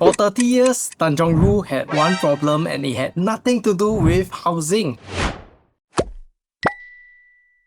For 30 years, Tanjong Rhu had one problem and it had nothing to do with housing.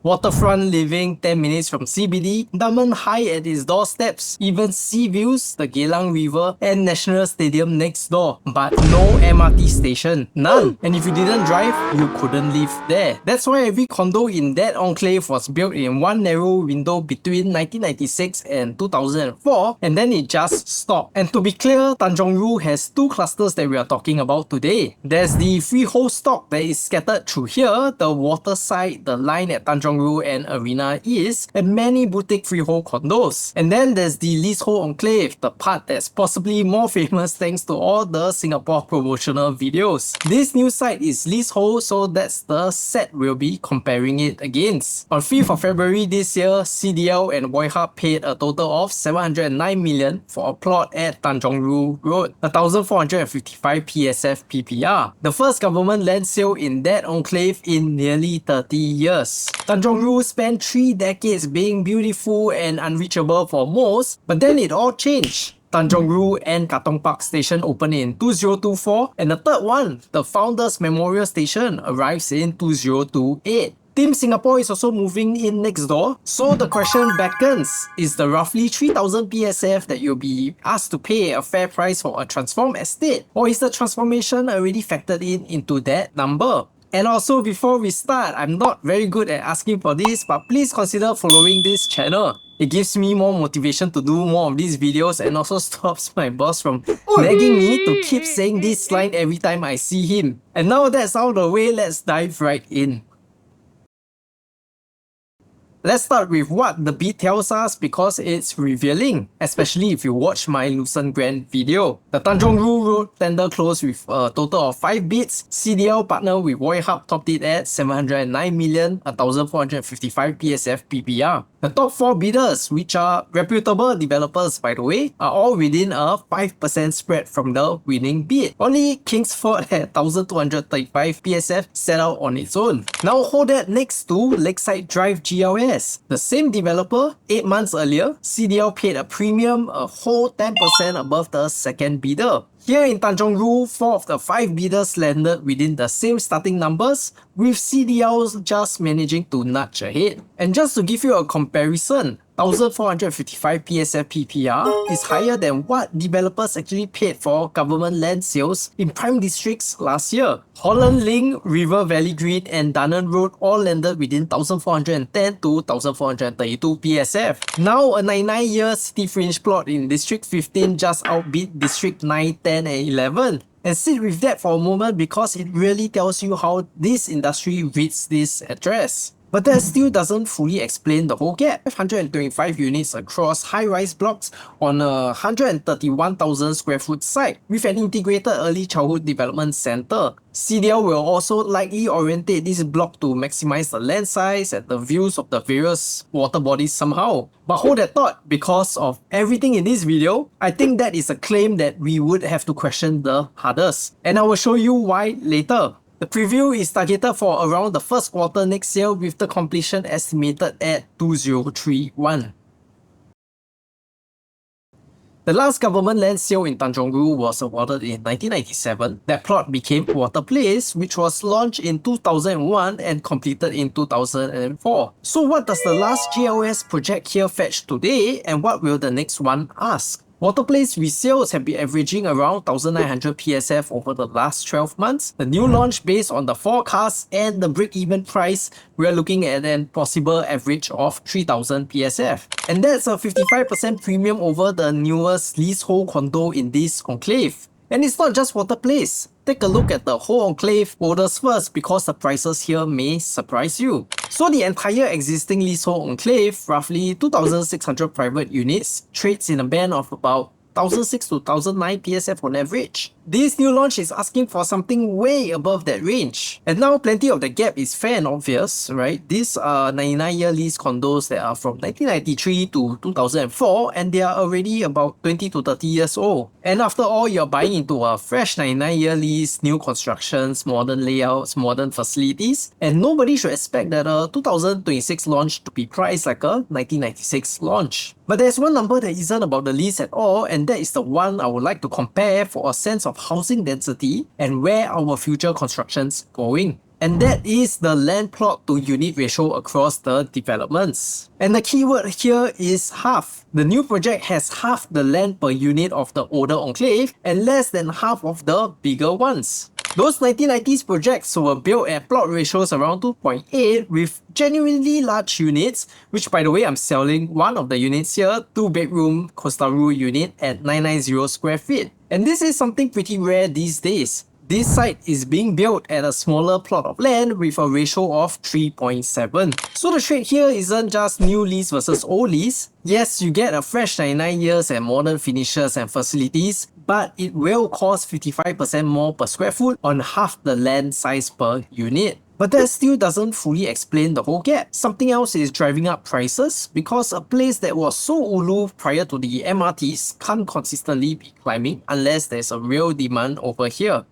Waterfront living 10 minutes from CBD, diamond high at its doorsteps, even sea views, the Geylang River and National Stadium next door. But no MRT station, none. And if you didn't drive, you couldn't live there. That's why every condo in that enclave was built in one narrow window between 1996 and 2004, and then it just stopped. And to be clear, Tanjong Rhu has two clusters that we are talking about today. There's the freehold stock that is scattered through here, the waterside, the line at Tanjong Rhu and Arena East, and many boutique freehold condos. And then there's the Leasehold enclave, the part that's possibly more famous thanks to all the Singapore promotional videos. This new site is Leasehold, so that's the set we'll be comparing it against. On 5th of February this year, CDL and Woh Hup paid a total of 709 million for a plot at Tanjong Rhu Road, 1,455 PSF PPR. The first government land sale in that enclave in nearly 30 years. Tanjong Rhu spent 3 decades being beautiful and unreachable for most, but then it all changed. Tanjong Rhu and Katong Park Station opened in 2024, and the third one, the Founders Memorial Station, arrives in 2028. Team Singapore is also moving in next door, so the question beckons, is the roughly 3,000 PSF that you'll be asked to pay a fair price for a transformed estate? Or is the transformation already factored into that number? And also, before we start, I'm not very good at asking for this, but please consider following this channel. It gives me more motivation to do more of these videos and also stops my boss from nagging me to keep saying this line every time I see him. And now that's out of the way, let's dive right in. Let's start with what the beat tells us because it's revealing, especially if you watch my Lucent Grand video. The Tanjong Rhu Road tender closed with a total of 5 bids. CDL partner with Woh Hup topped it at 709 million, 1,455 PSF PPR. The top 4 bidders, which are reputable developers by the way, are all within a 5% spread from the winning bid. Only Kingsford at 1,235 PSF set out on its own. Now hold that next to Lakeside Drive GLS. The same developer, 8 months earlier, CDL paid a premium a whole 10% above the second bidder. Here in Tanjong Rhu, 4 of the 5 bidders landed within the same starting numbers, with CDL just managing to nudge ahead. And just to give you a comparison, 1,455 PSF PPR is higher than what developers actually paid for government land sales in prime districts last year. Holland Link, River Valley Green and Dunearn Road all landed within 1,410 to 1,432 PSF. Now a 99-year city fringe plot in District 15 just outbid District 9, 10 and 11. And sit with that for a moment because it really tells you how this industry reads this address. But that still doesn't fully explain the whole gap. 525 units across high-rise blocks on a 131,000 square foot site with an integrated early childhood development center. CDL will also likely orientate this block to maximize the land size and the views of the various water bodies somehow. But hold that thought, because of everything in this video, I think that is a claim that we would have to question the hardest. And I will show you why later. The preview is targeted for around the first quarter next year with the completion estimated at 2031. The last government land sale in Tanjong Rhu was awarded in 1997. That plot became Water Place, which was launched in 2001 and completed in 2004. So what does the last GLS project here fetch today, and what will the next one ask? Water Place resales have been averaging around 1,900 PSF over the last 12 months. The new launch, based on the forecast and the break-even price, we are looking at an possible average of 3,000 PSF. And that's a 55% premium over the newest leasehold condo in this enclave. And it's not just Water Place. Take a look at the whole enclave holders first because the prices here may surprise you. So the entire existing leasehold enclave, roughly 2,600 private units, trades in a band of about 1,600 to 1,009 PSF on average. This new launch is asking for something way above that range. And now plenty of the gap is fair and obvious, right? These are 99-year lease condos that are from 1993 to 2004 and they are already about 20 to 30 years old. And after all, you're buying into a fresh 99-year lease, new constructions, modern layouts, modern facilities, and nobody should expect that a 2026 launch to be priced like a 1996 launch. But there's one number that isn't about the lease at all, and that is the one I would like to compare for a sense of housing density and where our future construction's going. And that is the land plot to unit ratio across the developments. And the keyword here is half. The new project has half the land per unit of the older enclave and less than half of the bigger ones. Those 1990s projects were built at plot ratios around 2.8 with genuinely large units, which by the way I'm selling one of the units here, 2-bedroom Coastal Rhu unit at 990 square feet. And this is something pretty rare these days. This site is being built at a smaller plot of land with a ratio of 3.7. So the trade here isn't just new lease versus old lease. Yes, you get a fresh 99 years and modern finishes and facilities, but it will cost 55% more per square foot on half the land size per unit. But that still doesn't fully explain the whole gap. Something else is driving up prices because a place that was so ulu prior to the MRTs can't consistently be climbing unless there's a real demand over here.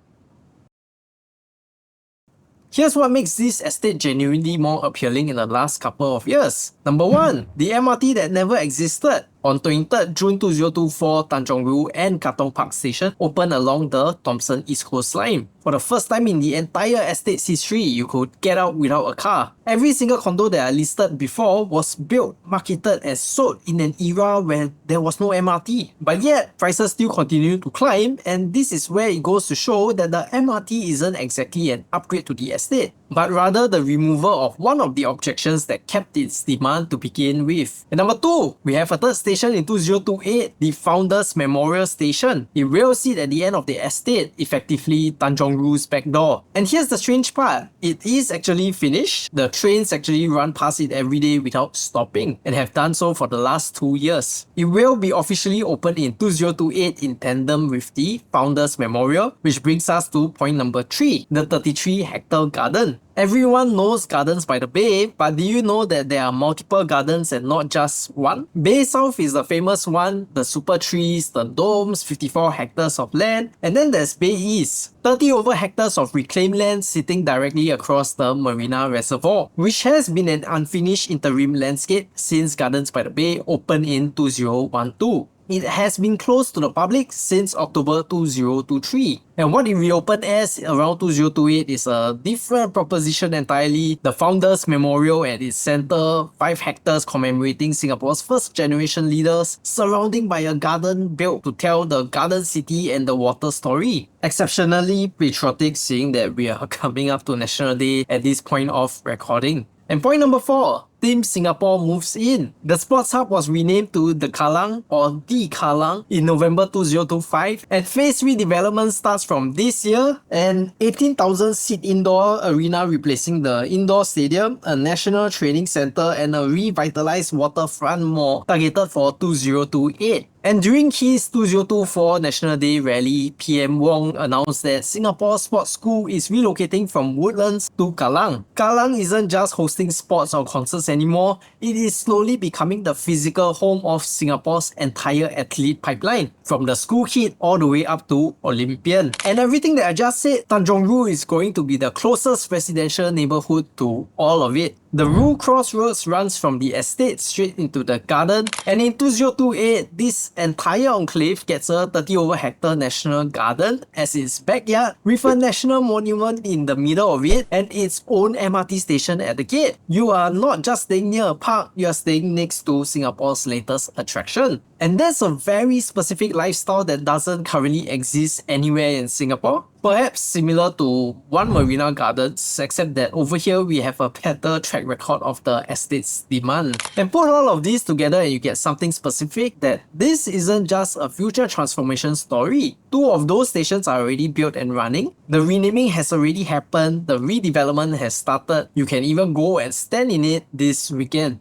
Here's what makes this estate genuinely more appealing in the last couple of years. Number 1, the MRT that never existed. On 23rd June 2024, Tanjong Rhu and Katong Park Station opened along the Thomson East Coast Line. For the first time in the entire estate's history, you could get out without a car. Every single condo that I listed before was built, marketed and sold in an era where there was no MRT. But yet, prices still continue to climb, and this is where it goes to show that the MRT isn't exactly an upgrade to the estate, but rather the removal of one of the objections that kept its demand to begin with. And number 2, we have a third station in 2028, the Founders Memorial Station. It will sit at the end of the estate, effectively Tanjong Rhu's back door. And here's the strange part, it is actually finished. The trains actually run past it every day without stopping and have done so for the last 2 years. It will be officially opened in 2028 in tandem with the Founders Memorial, which brings us to point number 3, the 33-hectare garden. Everyone knows Gardens by the Bay, but do you know that there are multiple gardens and not just one? Bay South is the famous one, the super trees, the domes, 54 hectares of land, and then there's Bay East, 30 over hectares of reclaimed land sitting directly across the Marina Reservoir, which has been an unfinished interim landscape since Gardens by the Bay opened in 2012. It has been closed to the public since October 2023. And what it reopened as around 2028 is a different proposition entirely. The Founders Memorial at its center, 5 hectares commemorating Singapore's first generation leaders, surrounding by a garden built to tell the garden city and the water story. Exceptionally patriotic seeing that we are coming up to National Day at this point of recording. And point number 4, Team Singapore moves in. The Sports Hub was renamed to The Kallang or The Kallang in November 2025, and Phase 3 development starts from this year. An 18,000 seat indoor arena replacing the indoor stadium, a national training center, and a revitalized waterfront mall targeted for 2028. And during his 2024 National Day rally, PM Wong announced that Singapore Sports School is relocating from Woodlands to Kallang. Kallang isn't just hosting sports or concerts anymore, it is slowly becoming the physical home of Singapore's entire athlete pipeline, from the school kid all the way up to Olympian. And everything that I just said, Tanjong Rhu is going to be the closest residential neighborhood to all of it. The Rhu Crossroads runs from the estate straight into the garden, and in 2028, this entire enclave gets a 30 over hectare national garden as its backyard, with a national monument in the middle of it and its own MRT station at the gate. You are not just staying near a park, you are staying next to Singapore's latest attraction. And that's a very specific lifestyle that doesn't currently exist anywhere in Singapore. Perhaps similar to One Marina Gardens, except that over here we have a better track record of the estate's demand. And put all of these together and you get something specific that this isn't just a future transformation story. 2 of those stations are already built and running. The renaming has already happened, the redevelopment has started. You can even go and stand in it this weekend.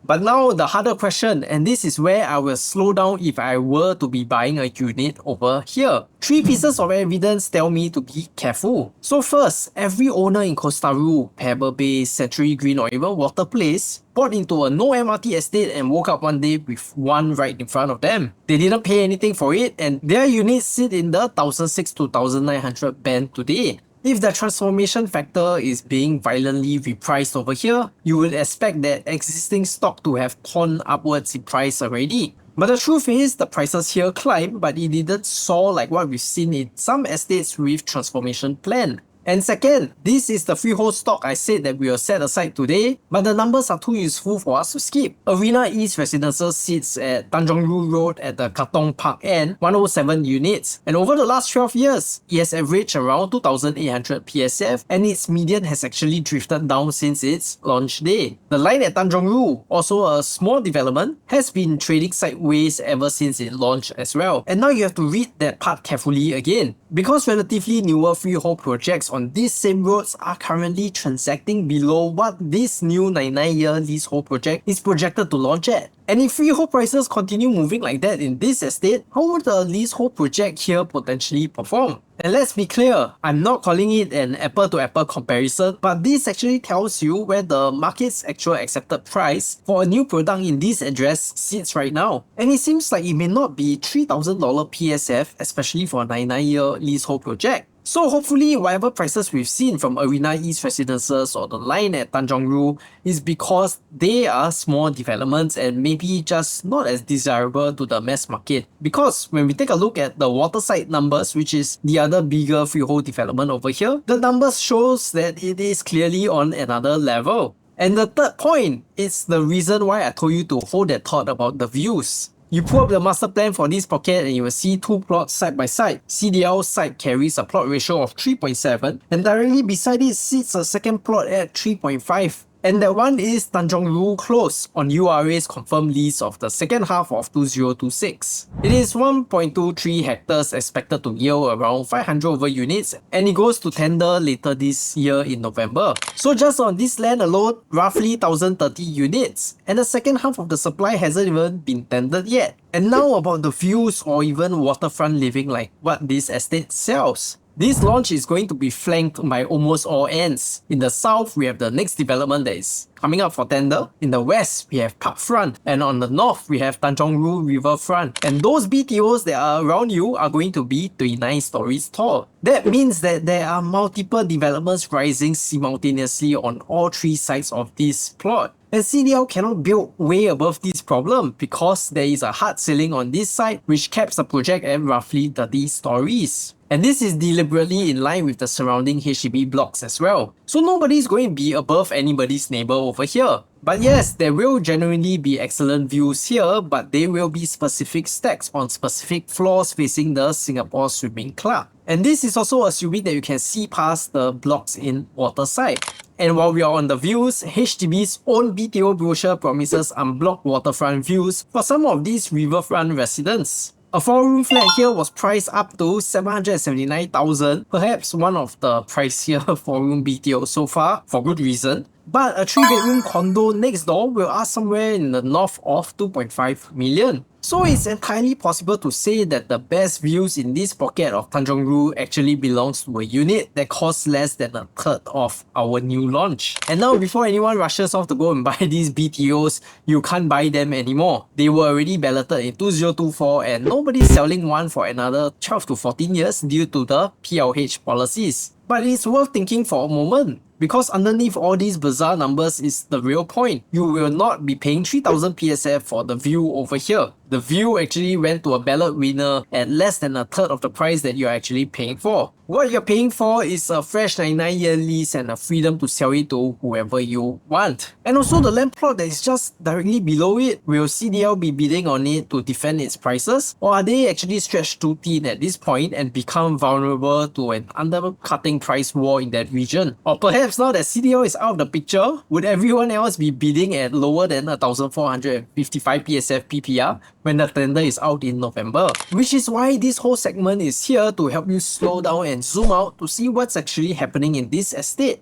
But now the harder question, and this is where I will slow down if I were to be buying a unit over here. 3 pieces of evidence tell me to be careful. So first, every owner in Costa Rhu, Pebble Bay, Century Green or even Water Place bought into a no MRT estate and woke up one day with one right in front of them. They didn't pay anything for it and their units sit in the 1,600 to 1,900 band today. If the transformation factor is being violently repriced over here, you would expect that existing stock to have torn upwards in price already. But the truth is, the prices here climbed, but it didn't soar like what we've seen in some estates with transformation plan. And second, this is the freehold stock I said that we will set aside today, but the numbers are too useful for us to skip. Arena East Residences sits at Tanjong Rhu Road at the Katong Park End, 107 units. And over the last 12 years, it has averaged around 2,800 PSF and its median has actually drifted down since its launch day. The line at Tanjong Rhu, also a small development, has been trading sideways ever since it launched as well. And now you have to read that part carefully again. Because relatively newer freehold projects on these same roads are currently transacting below what this new 99-year leasehold project is projected to launch at. And if freehold prices continue moving like that in this estate, how would the leasehold project here potentially perform? And let's be clear, I'm not calling it an apple-to-apple comparison, but this actually tells you where the market's actual accepted price for a new product in this address sits right now. And it seems like it may not be $3,000 PSF, especially for a 99-year leasehold project. So hopefully whatever prices we've seen from Arena East Residences or the line at Tanjong Rhu is because they are small developments and maybe just not as desirable to the mass market. Because when we take a look at the Waterside numbers, which is the other bigger freehold development over here, the numbers shows that it is clearly on another level. And the third point is the reason why I told you to hold that thought about the views. You pull up the master plan for this pocket and you will see two plots side by side. CDL side carries a plot ratio of 3.7 and directly beside it sits a second plot at 3.5. And that one is Tanjong Rhu Close on URA's confirmed lease of the second half of 2026. It is 1.23 hectares expected to yield around 500 over units and it goes to tender later this year in November. So just on this land alone, roughly 1,030 units. And the second half of the supply hasn't even been tendered yet. And now about the views or even waterfront living like what this estate sells. This launch is going to be flanked by almost all ends. In the south, we have the next development that is coming up for tender. In the west, we have Parkfront. And on the north, we have Tanjong Rhu Riverfront. And those BTOs that are around you are going to be 29 stories tall. That means that there are multiple developments rising simultaneously on all three sides of this plot. And CDL cannot build way above this problem because there is a hard ceiling on this side which caps the project at roughly 30 stories. And this is deliberately in line with the surrounding HDB blocks as well. So nobody's going to be above anybody's neighbor over here. But yes, there will genuinely be excellent views here, but they will be specific stacks on specific floors facing the Singapore Swimming Club. And this is also assuming that you can see past the blocks in Waterside. And while we are on the views, HDB's own BTO brochure promises unblocked waterfront views for some of these riverfront residents. A 4-room flat here was priced up to 779,000, perhaps one of the pricier 4-room BTO so far, for good reason. But a 3-bedroom condo next door will ask somewhere in the north of 2.5 million. So it's entirely possible to say that the best views in this pocket of Tanjong Rhu actually belongs to a unit that costs less than a third of our new launch. And now before anyone rushes off to go and buy these BTOs, you can't buy them anymore. They were already balloted in 2024 and nobody's selling one for another 12 to 14 years due to the PLH policies. But it's worth thinking for a moment. Because underneath all these bizarre numbers is the real point. You will not be paying 3,000 PSF for the view over here. The view actually went to a ballot winner at less than a third of the price that you're actually paying for. What you're paying for is a fresh 99-year lease and a freedom to sell it to whoever you want. And also the land plot that is just directly below it, will CDL be bidding on it to defend its prices? Or are they actually stretched too thin at this point and become vulnerable to an undercutting price war in that region? Or perhaps now that CDL is out of the picture, would everyone else be bidding at lower than 1,455 PSF PPR when the tender is out in November? Which is why this whole segment is here to help you slow down and zoom out to see what's actually happening in this estate.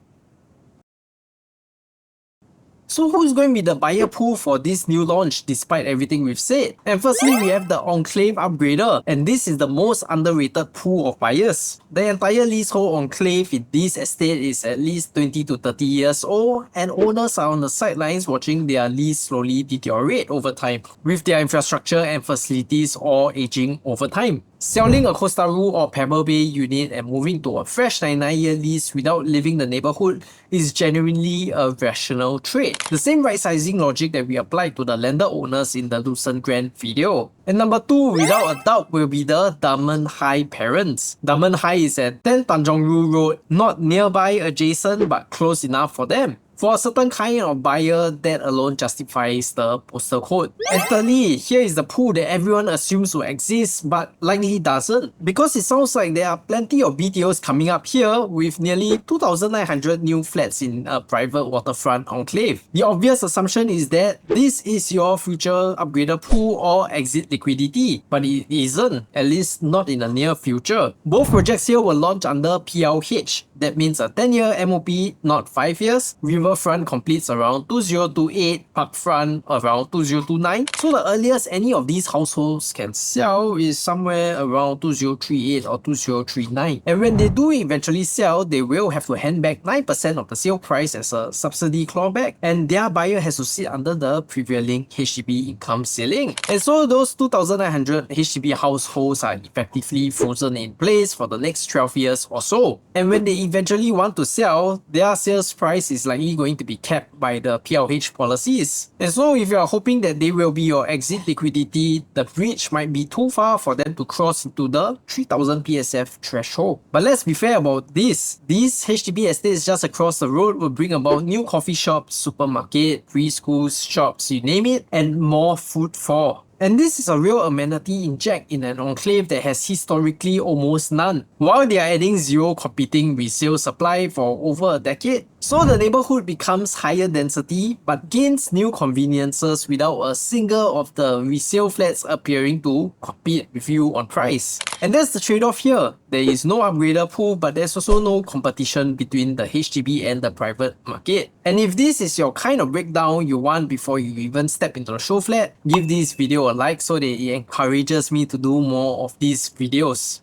So who's going to be the buyer pool for this new launch despite everything we've said? And firstly, we have the Enclave Upgrader, and this is the most underrated pool of buyers. The entire leasehold enclave in this estate is at least 20 to 30 years old, and owners are on the sidelines watching their lease slowly deteriorate over time, with their infrastructure and facilities all aging over time. Selling a Costa Rhu or Pebble Bay unit and moving to a fresh 99-year lease without leaving the neighborhood is genuinely a rational trade. The same right-sizing logic that we applied to the lender owners in the Lucent Grand video. And number 2, without a doubt, will be the Diamond High parents. Diamond High is at 10 Tanjong Rhu Road, not nearby adjacent but close enough for them. For a certain kind of buyer, that alone justifies the postal code. And thirdly, here is the pool that everyone assumes will exist but likely doesn't, because it sounds like there are plenty of BTOs coming up here with nearly 2,900 new flats in a private waterfront enclave. The obvious assumption is that this is your future upgrader pool or exit liquidity, but it isn't, at least not in the near future. Both projects here will launch under PLH. That means a 10-year MOP, not 5 years. Riverfront completes around 2028, Parkfront around 2029. So the earliest any of these households can sell is somewhere around 2038 or 2039. And when they do eventually sell, they will have to hand back 9% of the sale price as a subsidy clawback, and their buyer has to sit under the prevailing HDB income ceiling. And so those 2,900 HDB households are effectively frozen in place for the next 12 years or so. And when they eventually want to sell, their sales price is likely going to be capped by the PLH policies. And so if you are hoping that they will be your exit liquidity, the bridge might be too far for them to cross into the 3,000 PSF threshold. But let's be fair about this. These HDB estates just across the road will bring about new coffee shops, supermarket, preschools, shops, you name it, and more footfall. And this is a real amenity inject in an enclave that has historically almost none, while they are adding zero competing resale supply for over a decade. So the neighborhood becomes higher density but gains new conveniences without a single of the resale flats appearing to compete with you on price. And that's the trade-off here. There is no upgrader pool, but there's also no competition between the HDB and the private market. And if this is your kind of breakdown you want before you even step into the show flat, give this video a like so that it encourages me to do more of these videos.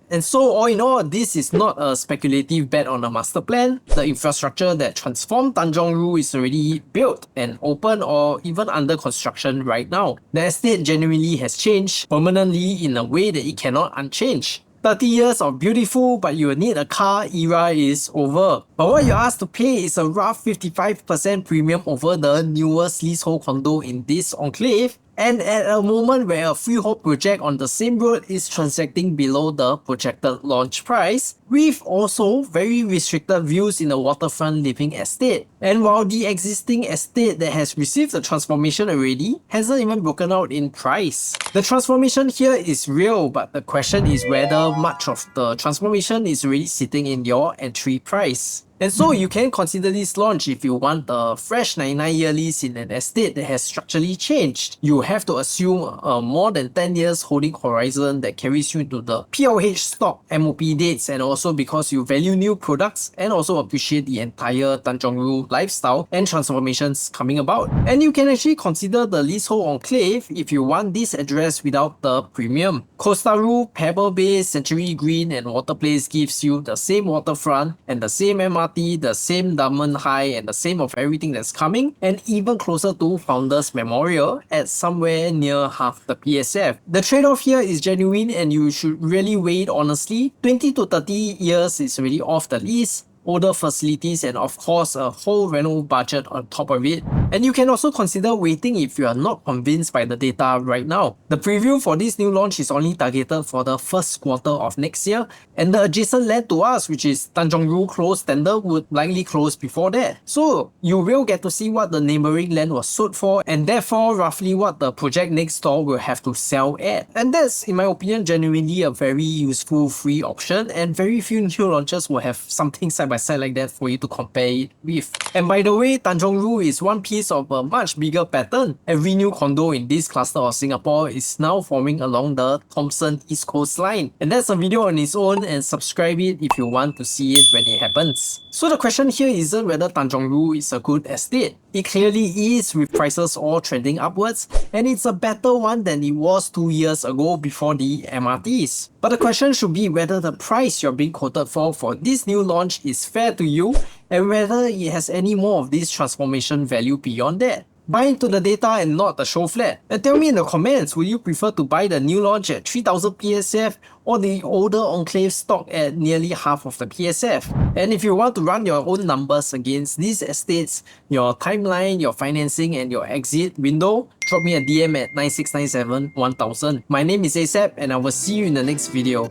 And so all in all, this is not a speculative bet on a master plan. The infrastructure that transformed Tanjong Rhu is already built and open or even under construction right now. The estate genuinely has changed permanently in a way that it cannot unchange. 30 years of beautiful but you will need a car era is over. But what you're asked to pay is a rough 55% premium over the newest leasehold condo in this enclave, and at a moment where a freehold project on the same road is transacting below the projected launch price, with also very restricted views in the waterfront living estate. And while the existing estate that has received the transformation already hasn't even broken out in price. The transformation here is real, but the question is whether much of the transformation is really sitting in your entry price. And so you can consider this launch if you want a fresh 99-year lease in an estate that has structurally changed. You have to assume a more than 10 years holding horizon that carries you into the PLH stock MOP dates, and also because you value new products and also appreciate the entire Tanjong Rhu lifestyle and transformations coming about. And you can actually consider the leasehold enclave if you want this address without the premium. Costa Rhu, Pebble Bay, Century Green and Water Place gives you the same waterfront and the same MRT, the same Diamond High and the same of everything that's coming, and even closer to Founders Memorial at somewhere near half the PSF. The trade-off here is genuine and you should really weigh it honestly. 20 to 30 years is already off the lease, older facilities, and of course a whole rental budget on top of it. And you can also consider waiting if you are not convinced by the data right now. The preview for this new launch is only targeted for the first quarter of next year, and the adjacent land to us, which is Tanjong Rhu close tender, would likely close before that. So you will get to see what the neighboring land was sold for, and therefore roughly what the project next door will have to sell at. And that's, in my opinion, genuinely a very useful free option, and very few new launches will have something side by side like that for you to compare it with. And by the way, Tanjong Rhu is one piece piece of a much bigger pattern. Every new condo in this cluster of Singapore is now forming along the Thomson East Coast line. And that's a video on its own, and subscribe it if you want to see it when it happens. So the question here isn't whether Tanjong Rhu is a good estate. It clearly is, with prices all trending upwards, and it's a better one than it was 2 years ago before the MRTs. But the question should be whether the price you're being quoted for this new launch is fair to you, and whether it has any more of this transformation value beyond that. Buy into the data and not the show flat. And tell me in the comments, would you prefer to buy the new launch at 3000 PSF or the older enclave stock at nearly half of the PSF? And if you want to run your own numbers against these estates, your timeline, your financing, and your exit window, drop me a DM at 9697 1000. My name is ASAP, and I will see you in the next video.